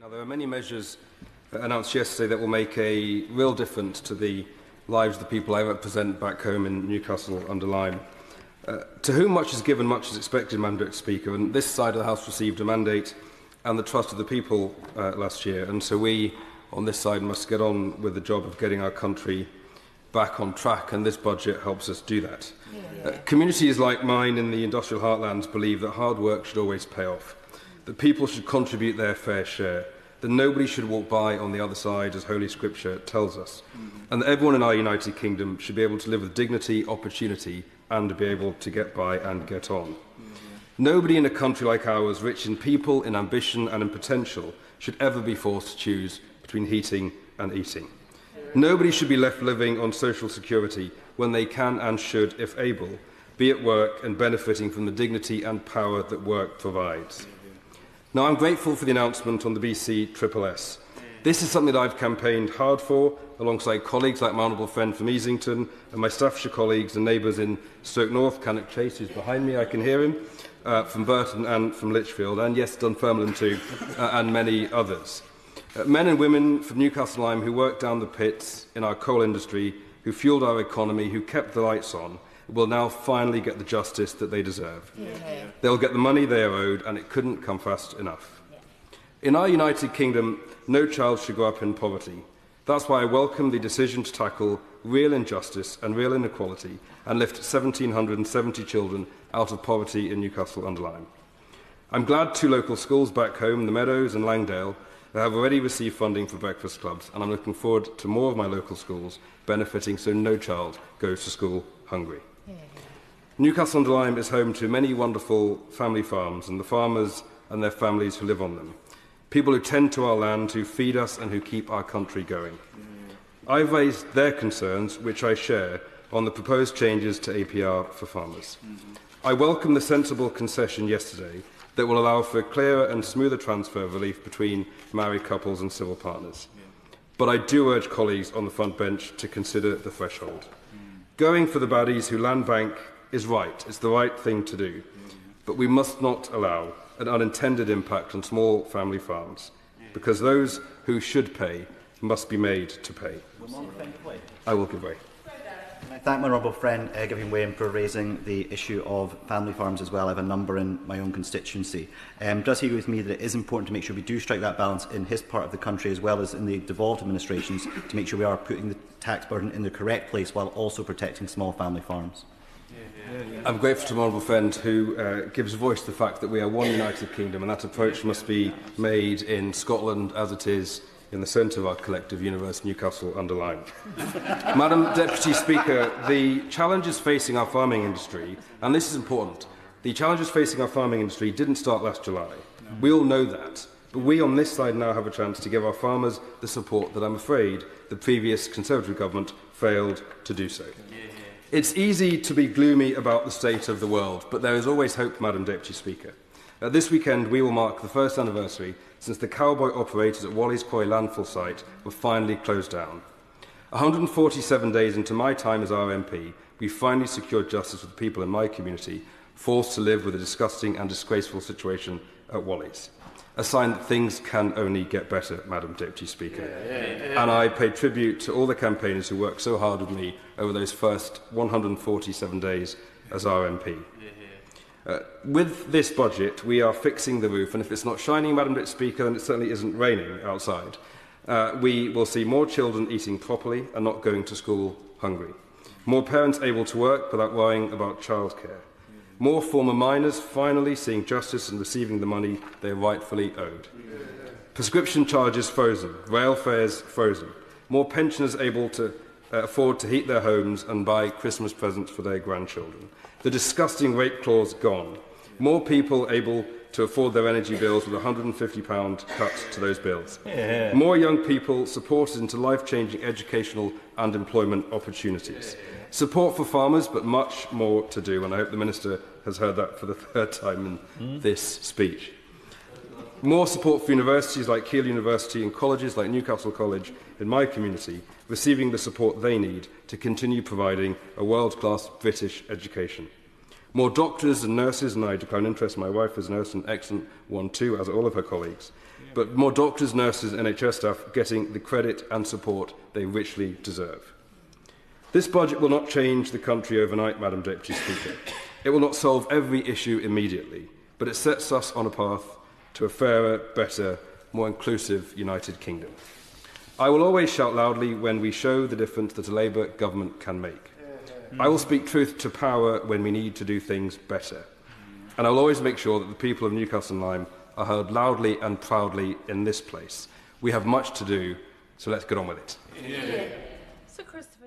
Now, there are many measures announced yesterday that will make a real difference to the lives of the people I represent back home in Newcastle-under-Lyme. To whom much is given, much is expected, Madam Deputy Speaker, and this side of the House received a mandate and the trust of the people last year, and so we on this side must get on with the job of getting our country back on track, and this budget helps us do that. Communities like mine in the industrial heartlands believe that hard work should always pay off, that people should contribute their fair share, that nobody should walk by on the other side, as Holy Scripture tells us, and that everyone in our United Kingdom should be able to live with dignity, opportunity, and be able to get by and get on. Nobody in a country like ours, rich in people, in ambition and in potential, should ever be forced to choose between heating and eating. Nobody should be left living on social security when they can and should, if able, be at work and benefiting from the dignity and power that work provides. Now, I'm grateful for the announcement on the BC SSS. This is something that I've campaigned hard for, alongside colleagues like my honourable friend from Easington and my Staffordshire colleagues and neighbours in Stoke North, Cannock Chase, who's behind me, I can hear him, from Burton and from Lichfield, and yes, Dunfermline too, and many others. Men and women from Newcastle-under-Lyme who worked down the pits in our coal industry, who fuelled our economy, who kept the lights on, will now finally get the justice that they deserve. They'll get the money they are owed, and it couldn't come fast enough. In our United Kingdom, no child should grow up in poverty. That's why I welcome the decision to tackle real injustice and real inequality and lift 1,770 children out of poverty in Newcastle-under-Lyme. I'm glad two local schools back home, the Meadows and Langdale, have already received funding for breakfast clubs, and I'm looking forward to more of my local schools benefiting so no child goes to school hungry. Newcastle-under-Lyme is home to many wonderful family farms and the farmers and their families who live on them. People who tend to our land, who feed us and who keep our country going. I've raised their concerns, which I share, on the proposed changes to APR for farmers. I welcome the sensible concession yesterday that will allow for a clearer and smoother transfer of relief between married couples and civil partners. But I do urge colleagues on the front bench to consider the threshold. Going for the baddies who land bank is right, it's the right thing to do, but we must not allow an unintended impact on small family farms, because those who should pay must be made to pay. I will give way. I thank my honourable friend giving way for raising the issue of family farms as well. I have a number in my own constituency. Does he agree with me that it is important to make sure we do strike that balance in his part of the country as well as in the devolved administrations to make sure we are putting the tax burden in the correct place while also protecting small family farms? I'm grateful to my honourable friend who gives voice to the fact that we are one United Kingdom, and that approach must be made in Scotland as it is in the centre of our collective universe, Newcastle-under-Lyme. Madam Deputy Speaker, the challenges facing our farming industry, and this is important, the challenges facing our farming industry didn't start last July. We all know that, but we on this side now have a chance to give our farmers the support that I'm afraid the previous Conservative government failed to do so. It's easy to be gloomy about the state of the world, but there is always hope, Madam Deputy Speaker. This weekend we will mark the first anniversary since the cowboy operators at Walleys Quarry landfill site were finally closed down. 147 days into my time as RMP, we finally secured justice for the people in my community forced to live with a disgusting and disgraceful situation at Walleys. A sign that things can only get better, Madam Deputy Speaker. And I pay tribute to all the campaigners who worked so hard with me over those first 147 days as RMP. With this budget, we are fixing the roof, and if it's not shining, Madam Deputy Speaker, then it certainly isn't raining outside. We will see more children eating properly and not going to school hungry. More parents able to work without worrying about childcare. More former miners finally seeing justice and receiving the money they rightfully owed. Prescription charges frozen, rail fares frozen. More pensioners able to afford to heat their homes and buy Christmas presents for their grandchildren. The disgusting rate clause gone. More people able to afford their energy bills with a £150 cut to those bills. More young people supported into life-changing educational and employment opportunities. Support for farmers, but much more to do, and I hope the Minister has heard that for the third time in this speech. More support for universities like Keele University and colleges like Newcastle College in my community, receiving the support they need to continue providing a world-class British education. More doctors and nurses, and I declare an interest, my wife is a nurse, an excellent one too, as are all of her colleagues. But more doctors, nurses, NHS staff getting the credit and support they richly deserve. This budget will not change the country overnight, Madam Deputy Speaker. It will not solve every issue immediately, but it sets us on a path to a fairer, better, more inclusive United Kingdom. I will always shout loudly when we show the difference that a Labour government can make. I will speak truth to power when we need to do things better. And I will always make sure that the people of Newcastle-under-Lyme are heard loudly and proudly in this place. We have much to do, so let's get on with it. So, Christopher.